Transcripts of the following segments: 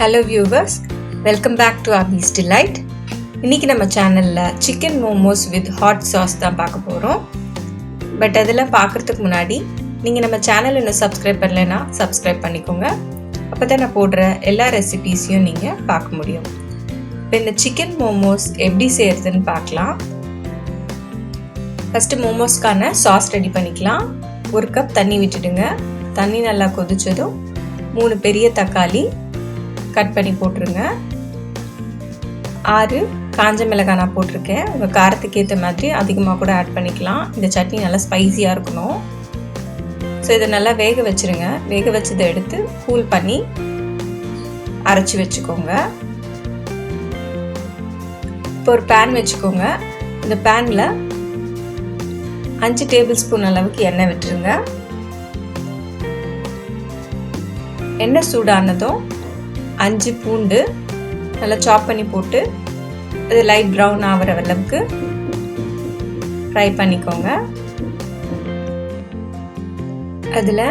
Hello viewers, welcome back to Abhi's Delight. இன்னைக்கு நம்ம சேனல்ல chicken momos with hot sauce தான் பார்க்க போறோம். பட் அதெல்லாம் பார்க்கிறதுக்கு முன்னாடி நீங்க நம்ம சேனலை இன்னும் சப்ஸ்கிரைப் பண்ணலைனா சப்ஸ்கிரைப் பண்ணிக்கோங்க. அப்பதான் நான் போடுற எல்லா ரெசிபீஸையும் நீங்க பார்க்க முடியும். இப்போ இந்த chicken momos எப்படி செய்யறதுன்னு பார்க்கலாம். ஃபர்ஸ்ட் மோமோஸ்க்கான சாஸ் ரெடி பண்ணிக்கலாம். 1 கப் தண்ணி விட்டுடுங்க. தண்ணி நல்லா கொதிச்சதும் 3 பெரிய தக்காளி கட் பண்ணி போட்டுருங்க. 6 காஞ்ச மிளகாய் நான் போட்டிருக்கேன். உங்கள் காரத்துக்கு ஏற்ற மாதிரி அதிகமாக கூட ஆட் பண்ணிக்கலாம். இந்த சட்னி நல்லா ஸ்பைஸியாக இருக்கணும். ஸோ இதை நல்லா வேக வச்சுருங்க. வேக வச்சதை எடுத்து கூல் பண்ணி அரைச்சி வச்சுக்கோங்க. இப்போ ஒரு பேன் வச்சுக்கோங்க. இந்த பேனில் 5 டேபிள் ஸ்பூன் அளவுக்கு எண்ணெய் விட்டுருங்க. எண்ணெய் சூடானதும் 5 பூண்டு நல்லா சாப் பண்ணி போட்டு அது லைட் ப்ரௌன் ஆகிற அளவுக்கு ஃப்ரை பண்ணிக்கோங்க. அதில்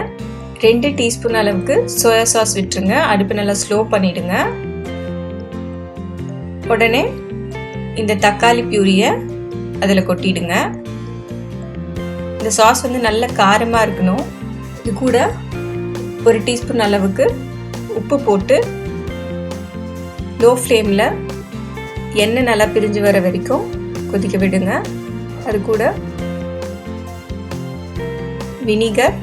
2 டீஸ்பூன் அளவுக்கு சோயா சாஸ் விட்டுருங்க. அடுப்பு நல்லா ஸ்லோ பண்ணிவிடுங்க. உடனே இந்த தக்காளி பியூரியை அதில் கொட்டிடுங்க. இந்த சாஸ் நல்ல காரமாக இருக்கணும். இது கூட 1 டீஸ்பூன் அளவுக்கு உப்பு போட்டு லோ ஃப்ளேமில் எண்ணெய் நல்லா பிரிஞ்சு வர வரைக்கும் கொதிக்க விடுங்க. அது கூட வினிகர்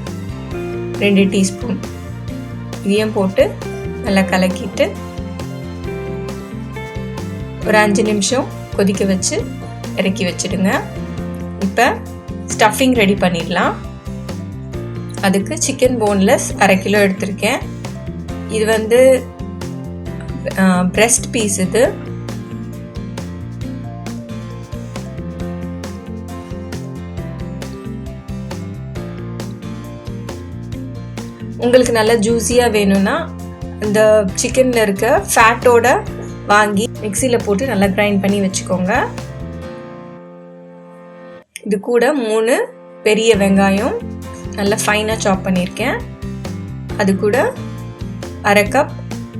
2 டீஸ்பூன் இதையும் போட்டு நல்லா கலக்கிட்டு ஒரு 5 நிமிஷம் கொதிக்க வச்சு இறக்கி வச்சிடுங்க. இப்போ ஸ்டஃபிங் ரெடி பண்ணிடலாம். அதுக்கு சிக்கன் போன்லெஸ் 1/2 கிலோ எடுத்திருக்கேன். இது பிரெஸ்ட் பீஸ். இது உங்களுக்கு நல்லா ஜூஸியாக வேணும்னா அந்த சிக்கனில் இருக்க ஃபேட்டோட வாங்கி மிக்சியில் போட்டு நல்லா கிரைண்ட் பண்ணி வச்சுக்கோங்க. இது கூட 3 பெரிய வெங்காயம் நல்லா ஃபைனாக சாப் பண்ணியிருக்கேன். அது கூட 1/2 கப்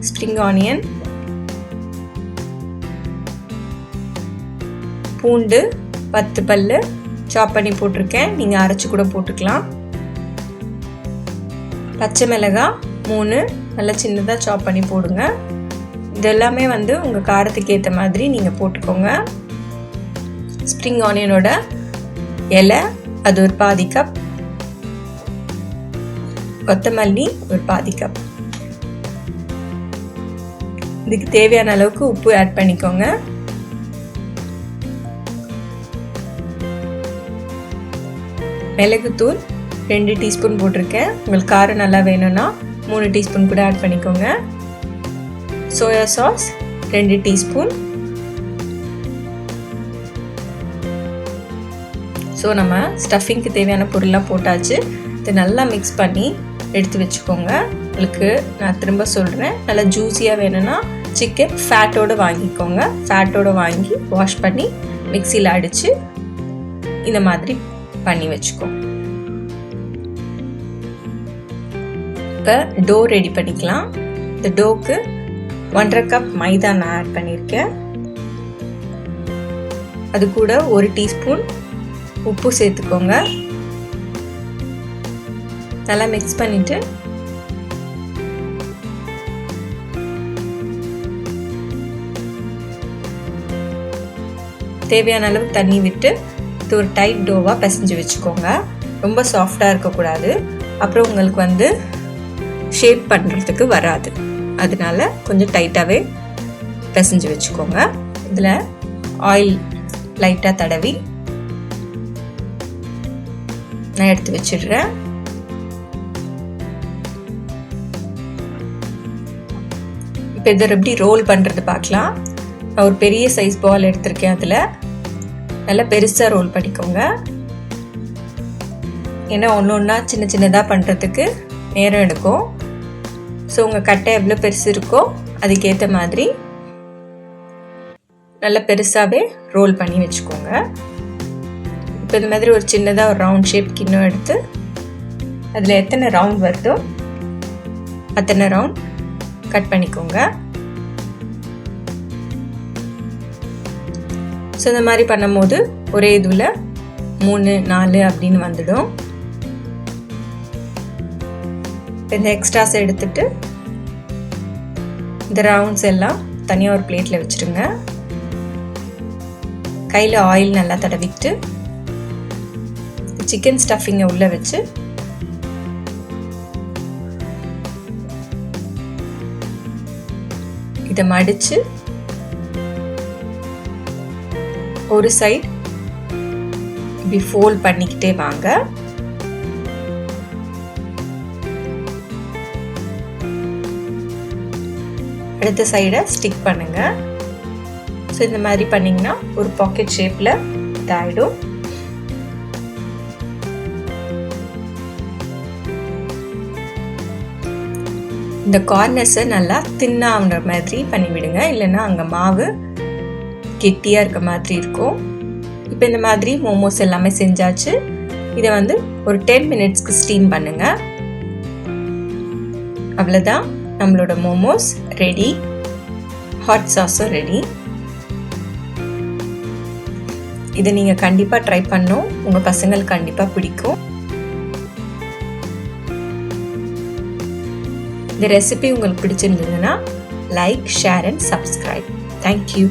ஸ்ப்ரிங் ஆனியன், பூண்டு 10 பல்லு சாப் பண்ணி போட்டிருக்கேன். நீங்கள் அரைச்சி கூட போட்டுக்கலாம். பச்சை மிளகாய் 3 நல்லா சின்னதாக சாப் பண்ணி போடுங்க. இதெல்லாமே உங்கள் காரத்துக்கு ஏற்ற மாதிரி நீங்கள் போட்டுக்கோங்க. ஸ்ப்ரிங் ஆனியனோட இலை அது ஒரு பாதி கப், கொத்தமல்லி ஒரு பாதி கப். இதுக்கு தேவையான அளவுக்கு உப்பு ஆட் பண்ணிக்கோங்க. மிளகுத்தூள் 2 டீஸ்பூன் போட்டிருக்கேன். உங்களுக்கு காரம் நல்லா வேணும்னா 3 டீஸ்பூன் கூட ஆட் பண்ணிக்கோங்க. Soya sauce 2 teaspoon. ஸோ நம்ம ஸ்டஃபிங்க்கு தேவையான பொருள்லாம் போட்டாச்சு. இதை நல்லா மிக்ஸ் பண்ணி எடுத்து வச்சுக்கோங்க. உங்களுக்கு நான் திரும்ப சொல்கிறேன், நல்லா ஜூஸியாக வேணும்னா சிக்கன் ஃபேட்டோடு வாங்கிக்கோங்க. ஃபேட்டோடு வாங்கி வாஷ் பண்ணி மிக்சியில் அடித்து இந்த மாதிரி பண்ணி வச்சுக்கோங்க. இப்போ டோ ரெடி பண்ணிக்கலாம். இந்த டோக்கு 1/2 கப் மைதா நான் ஆட் பண்ணியிருக்கேன். அது கூட 1 டீஸ்பூன் உப்பு சேர்த்துக்கோங்க. நல்லா மிக்ஸ் பண்ணிவிட்டு தேவையான அளவு தண்ணி விட்டு இது ஒரு டைட் டோவாக பிசைஞ்சு வச்சுக்கோங்க. ரொம்ப சாஃப்டாக இருக்கக்கூடாது. அப்புறம் உங்களுக்கு ஷேப் பண்ணுறதுக்கு வராது. அதனால கொஞ்சம் டைட்டாகவே பிசைஞ்சு வச்சுக்கோங்க. இதில் ஆயில் லைட்டாக தடவி நான் எடுத்து வச்சிடுறேன். இப்போ இதை எப்படி ரோல் பண்ணுறது பார்க்கலாம். நான் ஒரு பெரிய சைஸ் பால் எடுத்திருக்கேன். அதில் நல்லா பெருசாக ரோல் பண்ணிக்கோங்க. ஏன்னா ஒன்றா சின்ன சின்னதாக பண்ணுறதுக்கு நேரம் எடுக்கும். ஸோ உங்கள் கட்டை எவ்வளோ பெருசு இருக்கோ அதுக்கேற்ற மாதிரி நல்லா பெருசாகவே ரோல் பண்ணி வச்சுக்கோங்க. இப்போ இந்த மாதிரி ஒரு சின்னதாக ஒரு ரவுண்ட் ஷேப் கிண்ணம் எடுத்து அதில் எத்தனை ரவுண்ட் வருதோ அத்தனை ரவுண்ட் கட் பண்ணிக்கோங்க. ஸோ இந்த மாதிரி பண்ணும்போது ஒரே இதுவில் 3 4 அப்படின்னு வந்துடும். இந்த எக்ஸ்ட்ராஸ் எடுத்துட்டு இந்த ரவுண்ட்ஸ் எல்லாம் தனியாக ஒரு பிளேட்டில் வச்சுருங்க. கையில் ஆயில் நல்லா தடவிட்டு சிக்கன் ஸ்டஃபிங்கை உள்ளே வச்சு இதை மடித்து ஒரு சைடு இப்படி ஃபோல்ட் பண்ணிக்கிட்டே வாங்க. அடுத்த சைடை ஸ்டிக் பண்ணுங்க. ஸோ இந்த மாதிரி பண்ணிங்கன்னா ஒரு பாக்கெட் ஷேப்பில் இதாகிடும். இந்த கார்னர்ஸை நல்லா தின்னாகிற மாதிரி பண்ணிவிடுங்க, இல்லைன்னா அங்கே மாவு கெட்டியாக இருக்க மாதிரி இருக்கும். இப்போ இந்த மாதிரி மோமோஸ் எல்லாமே செஞ்சாச்சு. இதை வந்து ஒரு 10 மினிட்ஸ்க்கு ஸ்டீம் பண்ணுங்க. அவ்வளோதான், நம்மளோட மோமோஸ் ரெடி. ஹாட் சாஸும் ரெடி. இதை நீங்கள் கண்டிப்பாக ட்ரை பண்ணணும், உங்கள் பசங்களுக்கு கண்டிப்பாக பிடிக்கும். இந்த ரெசிபி உங்களுக்கு பிடிச்சிருந்ததுன்னா like, share and subscribe. Thank you.